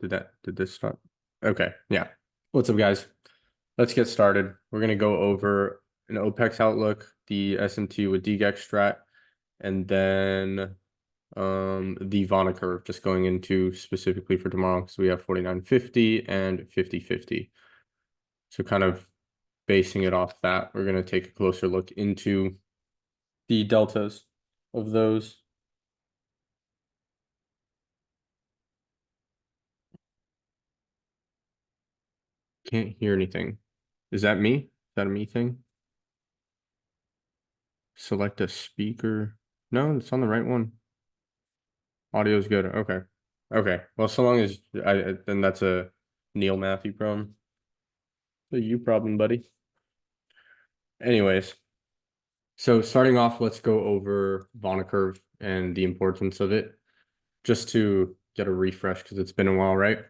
Did this start? Okay, yeah. What's up, guys? Let's get started. We're gonna go over an OPEX Outlook, the SMT with DGEX strat, and then the Vanna curve, just going into specifically for tomorrow because we have 49.50 and 50.50. So kind of basing it off that, we're gonna take a closer look into the deltas of those. Can't hear anything. Is that me? Is that a me thing? Select a speaker. No, it's on the right one. Audio is good. Okay. Okay. Well, so long as then that's a Neil Matthew problem. A you problem, buddy. Anyways, so starting off, let's go over Vanna curve and the importance of it, just to get a refresh because it's been a while, right?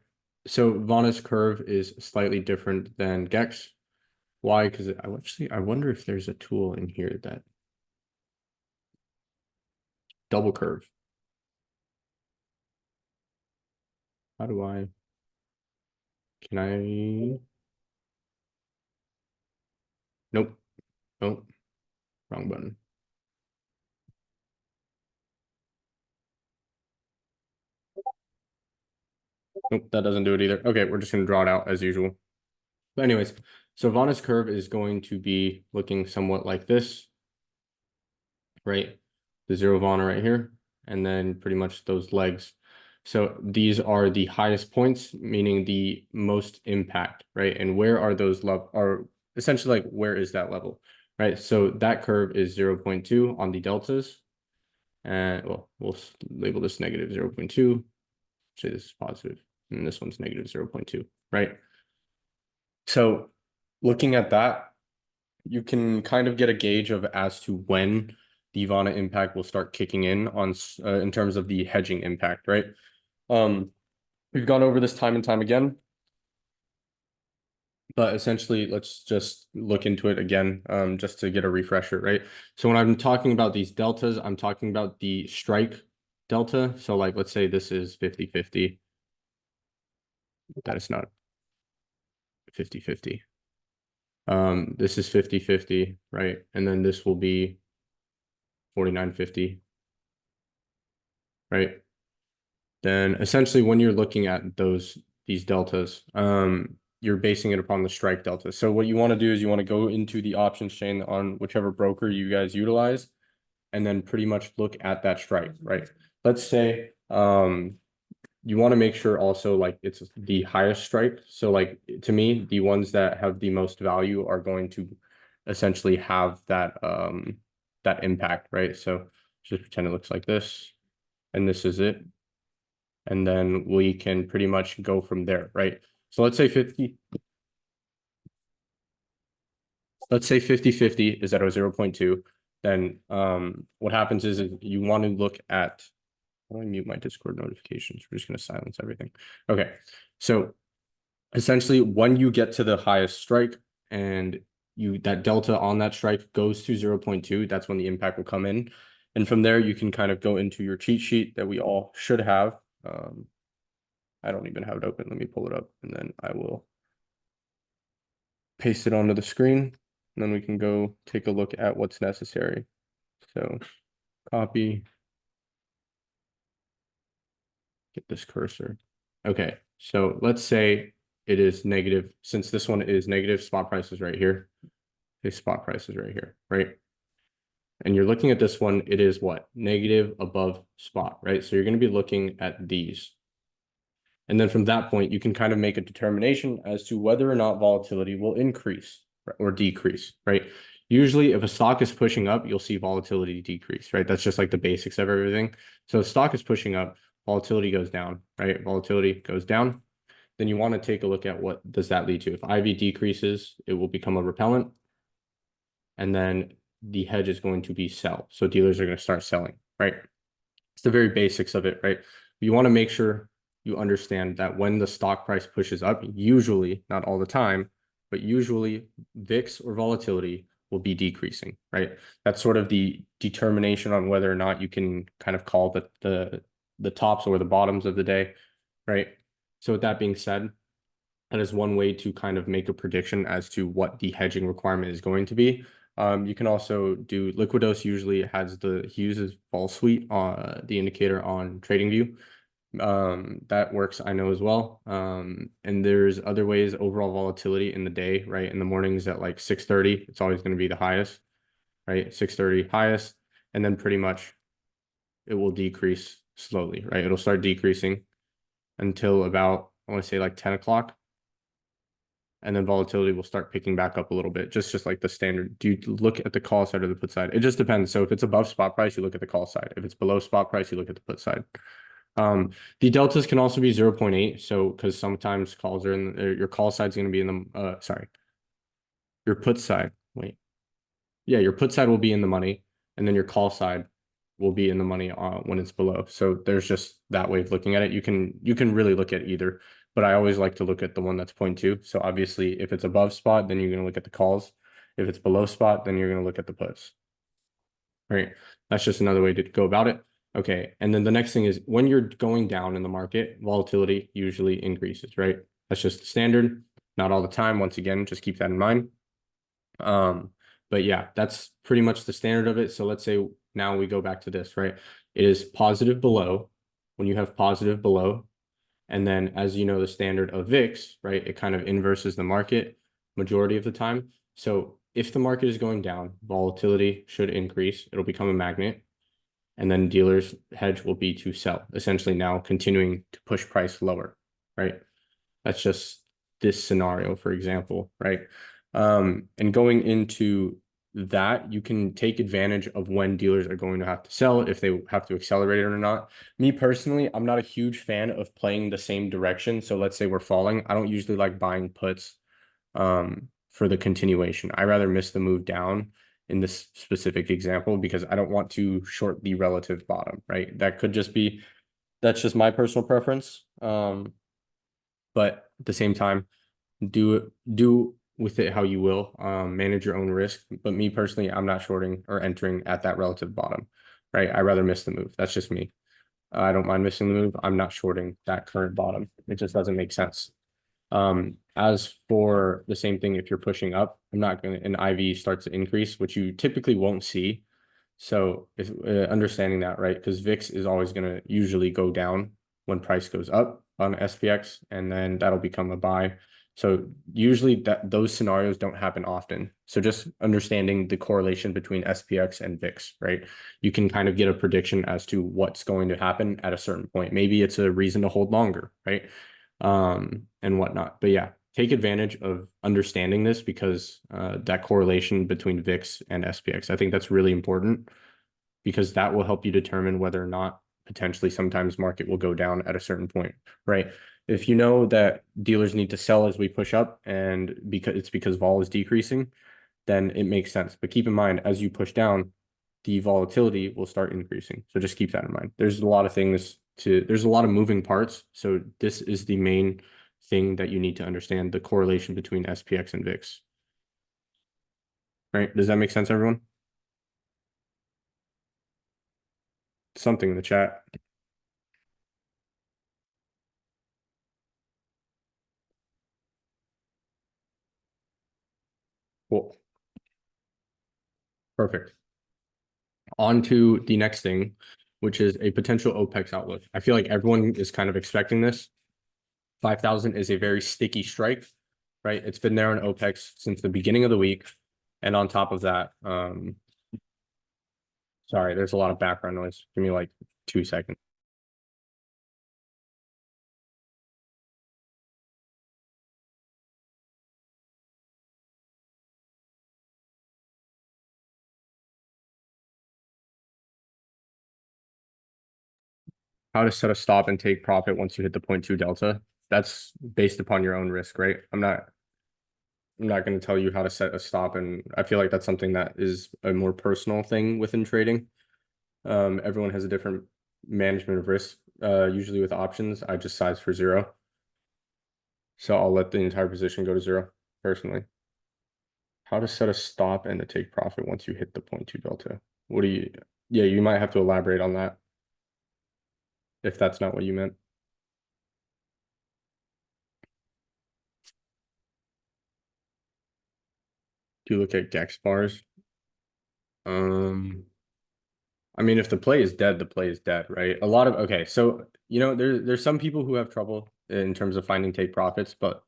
So Vanna's curve is slightly different than DGEX. Why? Because I wonder if there's a tool in here that double curve. How do I? Can I? Nope. Nope. Wrong button. Nope, that doesn't do it either. Okay, we're just going to draw it out as usual. But anyways, so Vanna's curve is going to be looking somewhat like this, right? The zero Vanna right here, and then pretty much those legs. So these are the highest points, meaning the most impact, right? And where are those are essentially like, where is that level, right? So that curve is 0.2 on the deltas. And well, we'll label this negative 0.2, say this is positive, and this one's negative 0.2, right? So looking at that, you can kind of get a gauge of as to when the Vanna impact will start kicking in terms of the hedging impact, right? We've gone over this time and time again, but essentially let's just look into it again, just to get a refresher, right? So when I'm talking about these deltas, I'm talking about the strike delta. So like, let's say this is 50-50. That is not 50-50. This is 50-50, right? And then this will be 49.50, right? Then essentially when you're looking at these deltas, you're basing it upon the strike delta. So what you want to do is you want to go into the options chain on whichever broker you guys utilize, and then pretty much look at that strike, right? Let's say you want to make sure also like it's the highest strike. So like to me, the ones that have the most value are going to essentially have that that impact, right? So just pretend it looks like this, and this is it. And then we can pretty much go from there, right? So let's say 50. Let's say 50-50 is at a 0.2. Then what happens is you want to look at, let me mute my Discord notifications. We're just going to silence everything. Okay. So essentially when you get to the highest strike and that delta on that strike goes to 0.2, that's when the impact will come in. And from there, you can kind of go into your cheat sheet that we all should have. I don't even have it open. Let me pull it up and then I will paste it onto the screen. And then we can go take a look at what's necessary. So copy, get this cursor. Okay, so let's say it is negative, since this one is negative, spot price is right here. The spot price is right here, right? And you're looking at this one, it is what? Negative above spot, right? So you're going to be looking at these. And then from that point, you can kind of make a determination as to whether or not volatility will increase or decrease, right? Usually if a stock is pushing up, you'll see volatility decrease, right? That's just like the basics of everything. So if stock is pushing up, volatility goes down, right? Volatility goes down. Then you want to take a look at what does that lead to. If IV decreases, it will become a repellent. And then the hedge is going to be sell. So dealers are going to start selling, right? It's the very basics of it, right? You want to make sure you understand that when the stock price pushes up, usually, not all the time, but usually VIX or volatility will be decreasing, right? That's sort of the determination on whether or not you can kind of call the tops or the bottoms of the day, right? So with that being said, that is one way to kind of make a prediction as to what the hedging requirement is going to be. You can also do Liquidos usually he uses vol suite the indicator on TradingView. That works, I know as well. And there's other ways, overall volatility in the day, right? In the mornings at like 6:30, it's always going to be the highest, right? 6:30 highest, and then pretty much it will decrease slowly, right? It'll start decreasing until about, I want to say like 10 o'clock. And then volatility will start picking back up a little bit, just like the standard. Do you look at the call side or the put side? It just depends. So if it's above spot price, you look at the call side. If it's below spot price, you look at the put side. The deltas can also be 0.8. So because sometimes calls are your call side is going to be in the sorry, your put side. Wait, yeah, your put side will be in the money, and then your call side will be in the money when it's below. So there's just that way of looking at it. You can really look at either, but I always like to look at the one that's 0.2. So obviously, if it's above spot, then you're going to look at the calls. If it's below spot, then you're going to look at the puts. Right. That's just another way to go about it. Okay. And then the next thing is when you're going down in the market, volatility usually increases, right? That's just the standard. Not all the time. Once again, just keep that in mind. But yeah, that's pretty much the standard of it. So let's say now we go back to this, right? It is positive below. When you have positive below, and then as you know, the standard of VIX, right? It kind of inverses the market majority of the time. So if the market is going down, volatility should increase. It'll become a magnet. And then dealers' hedge will be to sell, essentially now continuing to push price lower, right? That's just this scenario, for example, right? And going into that, you can take advantage of when dealers are going to have to sell, if they have to accelerate it or not. Me personally, I'm not a huge fan of playing the same direction. So let's say we're falling. I don't usually like buying puts for the continuation. I rather miss the move down in this specific example because I don't want to short the relative bottom, right? That's just my personal preference. But at the same time, do with it how you will. Manage your own risk. But me personally, I'm not shorting or entering at that relative bottom, right? I rather miss the move. That's just me. I don't mind missing the move. I'm not shorting that current bottom. It just doesn't make sense. As for the same thing, if you're pushing up, I'm not going to, an IV starts to increase, which you typically won't see. So if understanding that, right? Because VIX is always going to usually go down when price goes up on SPX, and then that'll become a buy. So usually those scenarios don't happen often. So just understanding the correlation between SPX and VIX, right? You can kind of get a prediction as to what's going to happen at a certain point. Maybe it's a reason to hold longer, right? And whatnot. But yeah, take advantage of understanding this because that correlation between VIX and SPX, I think that's really important because that will help you determine whether or not potentially sometimes market will go down at a certain point, right? If you know that dealers need to sell as we push up and because vol is decreasing, then it makes sense. But keep in mind, as you push down, the volatility will start increasing. So just keep that in mind. There's a lot of moving parts. So this is the main thing that you need to understand, the correlation between SPX and VIX. Right? Does that make sense, everyone? Something in the chat. Cool. Perfect. On to the next thing, which is a potential OPEX outlook. I feel like everyone is kind of expecting this. 5,000 is a very sticky strike, right? It's been there on OPEX since the beginning of the week. And on top of that, sorry, there's a lot of background noise. Give me like 2 seconds. How to set a stop and take profit once you hit the 0.2 delta. That's based upon your own risk, right? I'm not going to tell you how to set a stop, and I feel like that's something that is a more personal thing within trading. Everyone has a different management of risk. Usually with options, I just size for 0. So I'll let the entire position go to 0 personally. How to set a stop and to take profit once you hit the 0.2 delta. Yeah, you might have to elaborate on that if that's not what you meant. Do you look at Gex bars? I mean, if the play is dead, the play is dead, right? Okay, so there's some people who have trouble in terms of finding take profits, but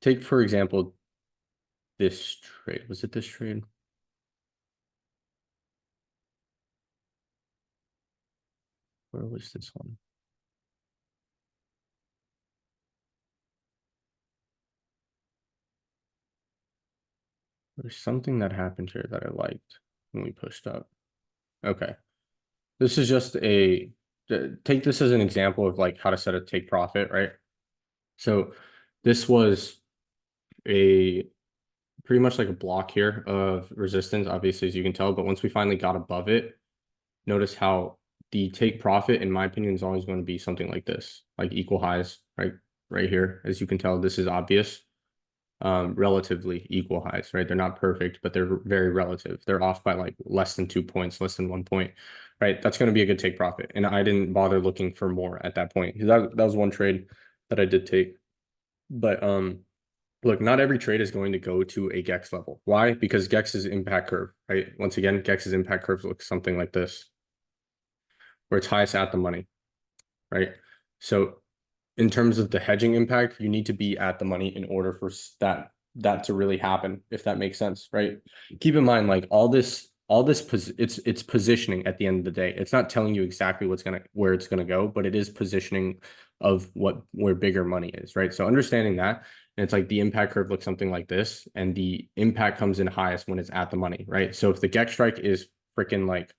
take, for example, this trade. Was it this trade? Where was this one? There's something that happened here that I liked when we pushed up. Okay. This is just take this as an example of like how to set a take profit, right? So this was a pretty much like a block here of resistance, obviously, as you can tell. But once we finally got above it, notice how the take profit, in my opinion, is always going to be something like this, like equal highs, right? Right here. As you can tell, this is obvious. Relatively equal highs, right? They're not perfect, but they're very relative. They're off by like less than 2 points, less than 1 point, right? That's going to be a good take profit. And I didn't bother looking for more at that point. That was one trade that I did take. But look, not every trade is going to go to a GEX level. Why? Because GEX's impact curve, right? Once again, GEX's impact curve looks something like this, where it's highest at the money, right? So in terms of the hedging impact, you need to be at the money in order for that to really happen, if that makes sense, right? Keep in mind, like it's positioning at the end of the day. It's not telling you exactly where it's gonna go, but it is positioning of where bigger money is, right? So understanding that, and it's like the impact curve looks something like this, and the impact comes in highest when it's at the money, right? So if the GEX strike is freaking like,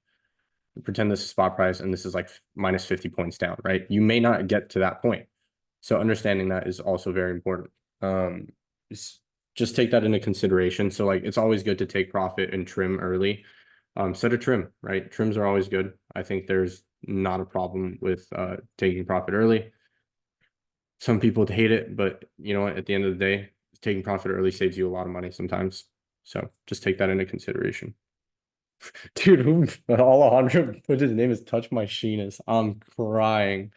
pretend this is spot price and this is like minus 50 points down, right? You may not get to that point. So understanding that is also very important. Just take that into consideration. So like it's always good to take profit and trim early. Set a trim, right? Trims are always good. I think there's not a problem with taking profit early. Some people hate it, but you know what? At the end of the day, taking profit early saves you a lot of money sometimes. So just take that into consideration. Dude, Alejandro put his name is Touch My Sheenus. I'm crying.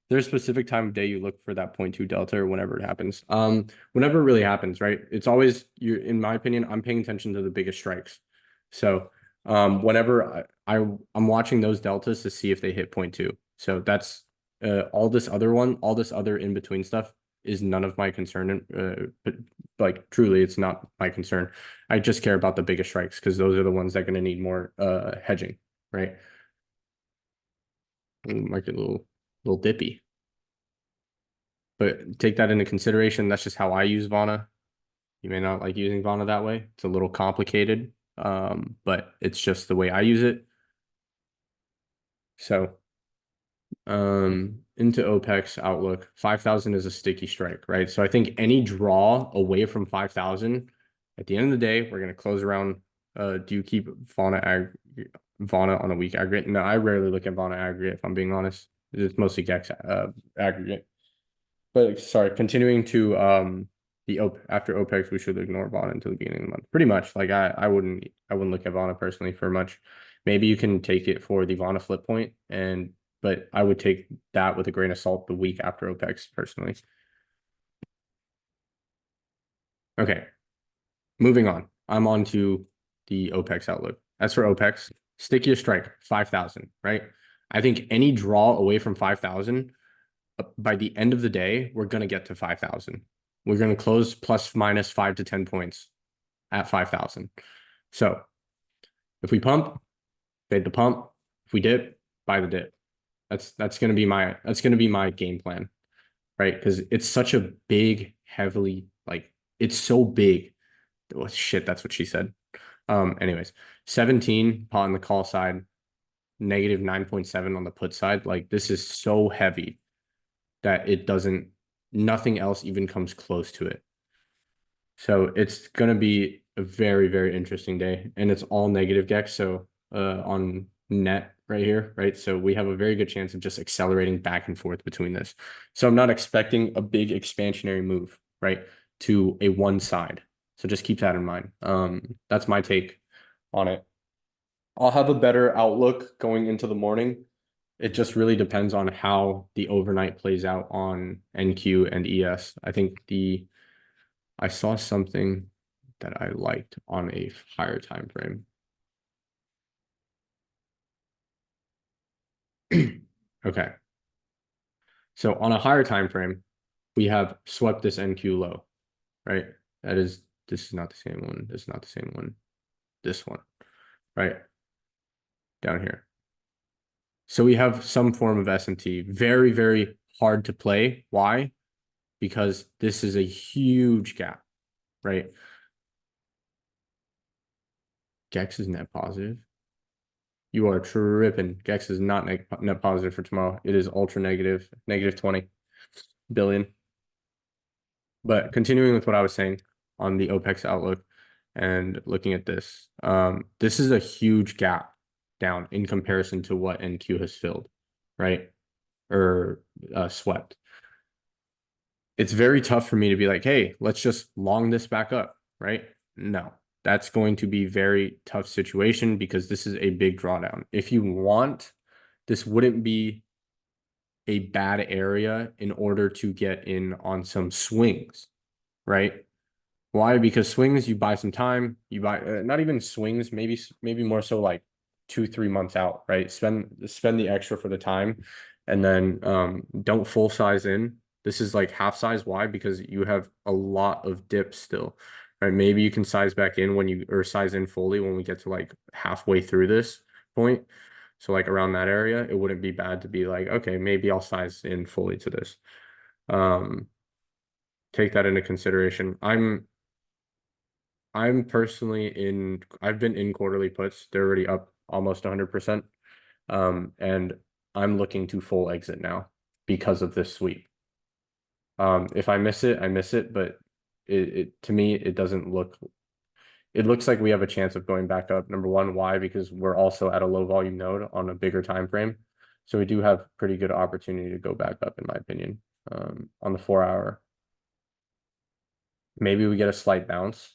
There's a specific time of day you look for that 0.2 delta or whenever it happens. Whenever it really happens, right? It's always in my opinion, I'm paying attention to the biggest strikes. So whenever I'm watching those deltas to see if they hit 0.2. So that's all this other in between stuff is none of my concern. But like truly, it's not my concern. I just care about the biggest strikes because those are the ones that are going to need more hedging, right? Market a little dippy. But take that into consideration. That's just how I use Vanna. You may not like using Vanna that way. It's a little complicated, but it's just the way I use it. So into OPEX Outlook, 5,000 is a sticky strike, right? So I think any draw away from 5,000, at the end of the day, we're going to close around. Do you keep Vanna on a weak aggregate? No, I rarely look at Vanna aggregate, if I'm being honest. It's mostly GEX aggregate. But sorry, continuing to after OPEX, we should ignore Vana until the beginning of the month. Pretty much. Like I wouldn't look at Vana personally for much. Maybe you can take it for the Vana flip point, but I would take that with a grain of salt the week after OPEX personally. Okay. Moving on. I'm on to the OPEX outlook. As for OPEX, stickiest strike, 5,000, right? I think any draw away from 5,000 by the end of the day, we're going to get to 5,000. We're going to close plus minus 5 to 10 points at 5,000. So if we pump, fade the pump. If we dip, buy the dip. That's going to be my game plan, right? Because it's such a big, heavily like it's so big. Oh, shit, that's what she said. Anyways, 17 on the call side, negative 9.7 on the put side. Like this is so heavy that nothing else even comes close to it. So it's going to be a very, very interesting day. And it's all negative GEX. So on net right here, right? So we have a very good chance of just accelerating back and forth between this. So I'm not expecting a big expansionary move, right? To a one side. So just keep that in mind. That's my take on it. I'll have a better outlook going into the morning. It just really depends on how the overnight plays out on NQ and ES. I think I saw something. that I liked on a higher time frame. Okay. So on a higher time frame, we have swept this NQ low, right? This is not the same one. This is not the same one. This one, right? Down here. So we have some form of S&T. Very, very hard to play. Why? Because this is a huge gap, right? DGEX is net positive. You are tripping. DGEX is not net positive for tomorrow. It is ultra negative, negative 20 billion. But continuing with what I was saying on the OPEX outlook and looking at this, this is a huge gap down in comparison to what NQ has filled, right? Or swept. It's very tough for me to be like, hey, let's just long this back up, right? No, that's going to be very tough situation because this is a big drawdown. If you want, this wouldn't be a bad area in order to get in on some swings, right? Why? Because swings, you buy some time, you buy not even swings, maybe more so like 2-3 months out, right? Spend the extra for the time, and then don't full size in. This is like half size. Why? Because you have a lot of dips still, right? Maybe you can size back in or size in fully when we get to like halfway through this point. So like around that area, it wouldn't be bad to be like, okay, maybe I'll size in fully to this. Take that into consideration. I'm personally I've been in quarterly puts. They're already up almost 100%. And I'm looking to full exit now because of this sweep. If I miss it, I miss it, but to me, it looks like we have a chance of going back up. Number one, why? Because we're also at a low volume node on a bigger time frame. So we do have pretty good opportunity to go back up, in my opinion. On the 4-hour. Maybe we get a slight bounce.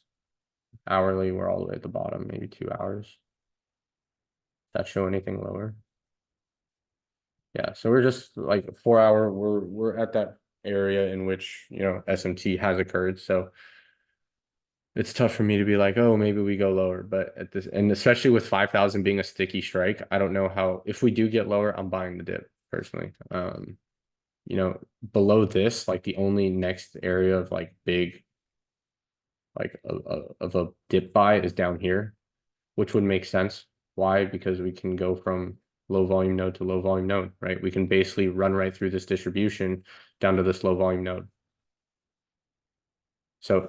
Hourly, we're all the way at the bottom, maybe 2 hours. That show anything lower? Yeah, so we're just like 4-hour, we're at that area in which, you know, SMT has occurred. So it's tough for me to be like, oh, maybe we go lower. But at this, and especially with 5,000 being a sticky strike, I don't know how, if we do get lower, I'm buying the dip personally. You know, below this, like the only next area of like big, like of a dip buy is down here, which would make sense. Why? Because we can go from low volume node to low volume node, right? We can basically run right through this distribution down to this low volume node. So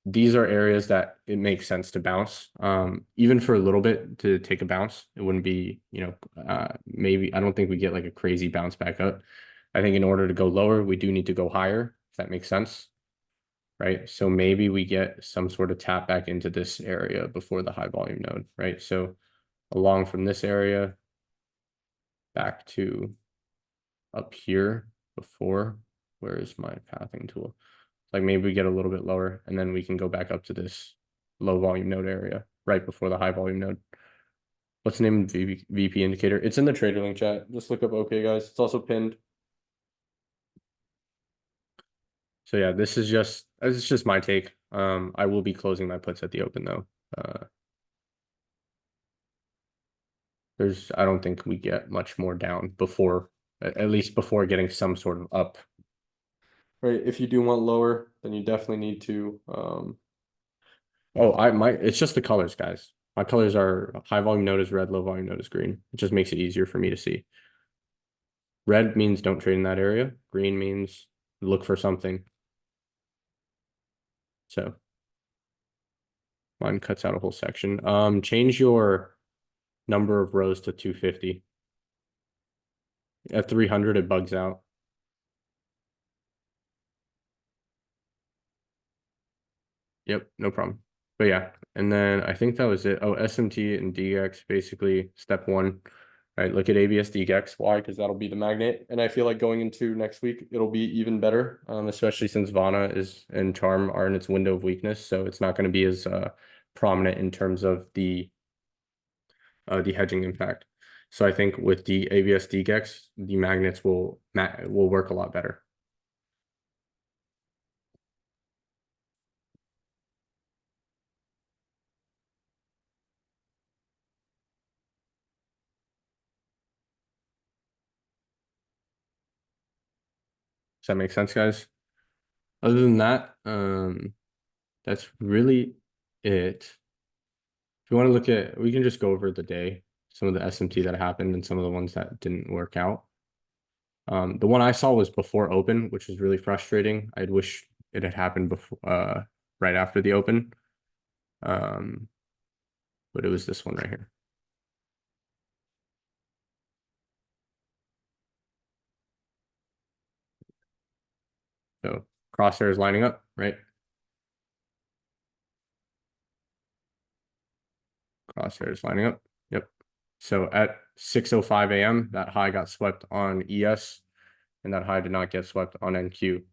these are areas that it makes sense to bounce. Even for a little bit to take a bounce, it wouldn't be, you know, maybe I don't think we get like a crazy bounce back up. I think in order to go lower, we do need to go higher, if that makes sense. Right. So maybe we get some sort of tap back into this area before the high volume node, right? So along from this area back to up here before, where is my pathing tool? Like maybe we get a little bit lower and then we can go back up to this low volume node area right before the high volume node. What's the name of the VP indicator? It's in the Traderlink chat. Just look up OK, guys. It's also pinned. So yeah, this is just my take. I will be closing my puts at the open though. I don't think we get much more down before, at least before getting some sort of up. Right. If you do want lower, then you definitely need to. It's just the colors, guys. My colors are high volume node is red, low volume node is green. It just makes it easier for me to see. Red means don't trade in that area. Green means look for something. So mine cuts out a whole section. Change your number of rows to 250. At 300, it bugs out. Yep, no problem. But yeah, and then I think that was it. Oh, SMT and DGEX, basically step one. All right, look at ABS DGEX. Why? Because that'll be the magnet. And I feel like going into next week, it'll be even better, especially since Vanna and Charm are in its window of weakness. So it's not going to be as prominent in terms of the hedging impact. So I think with the ABS DGEX, the magnets will work a lot better. Does that make sense, guys? Other than that, that's really it. If you want to look at, we can just go over the day, some of the SMT that happened and some of the ones that didn't work out. The one I saw was before open, which was really frustrating. I'd wish it had happened before, right after the open. But it was this one right here. So crosshairs lining up, right? Crosshairs lining up. Yep. So at 6:05 a.m., that high got swept on ES, and that high did not get swept on NQ,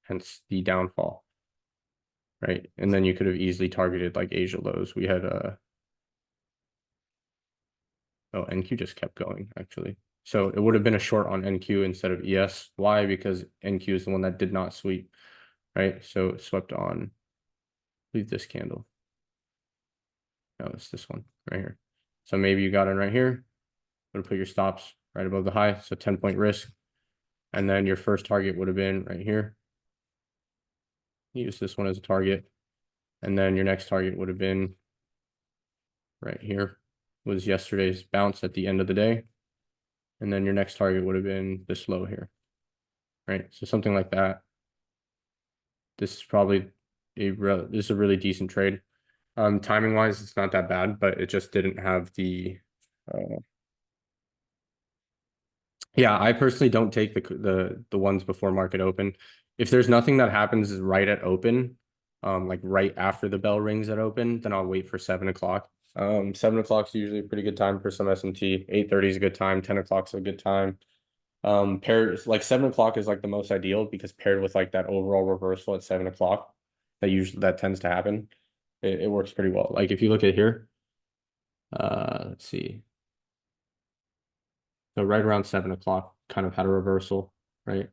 hence the downfall. Right. And then you could have easily targeted like Asia lows. We had oh, NQ just kept going actually. So it would have been a short on NQ instead of ES. Why? Because NQ is the one that did not sweep. Right. So it swept on, leave this candle. No, it's this one right here. So maybe you got in right here. Would put your stops right above the high. So 10-point risk. And then your first target would have been right here. Use this one as a target. And then your next target would have been right here. Was yesterday's bounce at the end of the day. And then your next target would have been this low here. Right. So something like that. This is probably this is a really decent trade. Timing wise, it's not that bad, but it just didn't have the yeah, I personally don't take the ones before market open. If there's nothing that happens right at open, like right after the bell rings at open, then I'll wait for 7 o'clock. 7 o'clock is usually a pretty good time for some SMT. 8:30 is a good time. 10 o'clock is a good time. Paired like 7 o'clock is like the most ideal because paired with like that overall reversal at 7 o'clock, that tends to happen. It works pretty well. Like if you look at here, let's see. So right around 7 o'clock, kind of had a reversal, right?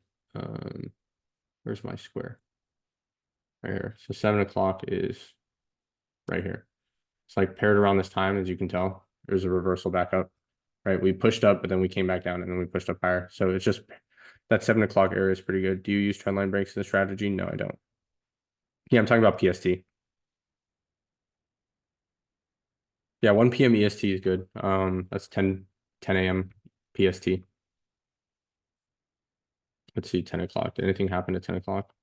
Where's my square? Right here. So 7 o'clock is right here. It's like paired around this time, as you can tell. There's a reversal back up, right? We pushed up, but then we came back down and then we pushed up higher. So it's just that 7 o'clock area is pretty good. Do you use trendline breaks in the strategy? No, I don't. Yeah, I'm talking about PST. Yeah, 1 p.m. EST is good. That's 10 a.m. PST. Let's see, 10 o'clock. Did anything happen at 10 o'clock?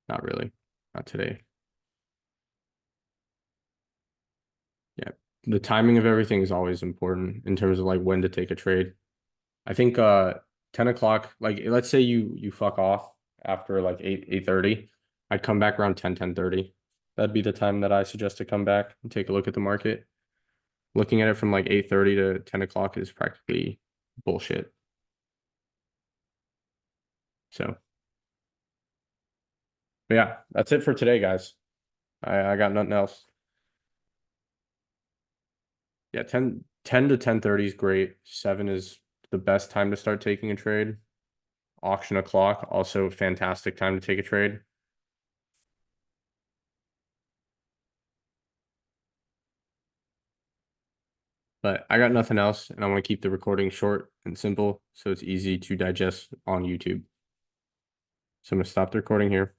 Not really. Not today. Yeah. The timing of everything is always important in terms of like when to take a trade. I think 10 o'clock, like let's say you fuck off after like 8:30. I'd come back around 10:30. That'd be the time that I suggest to come back and take a look at the market. Looking at it from like 8:30 to 10 o'clock is practically bullshit. So but yeah, that's it for today, guys. I got nothing else. Yeah, 10 to 10:30 is great. 7 is the best time to start taking a trade. Auction o'clock, also fantastic time to take a trade. But I got nothing else, and I want to keep the recording short and simple so it's easy to digest on YouTube. So I'm going to stop the recording here.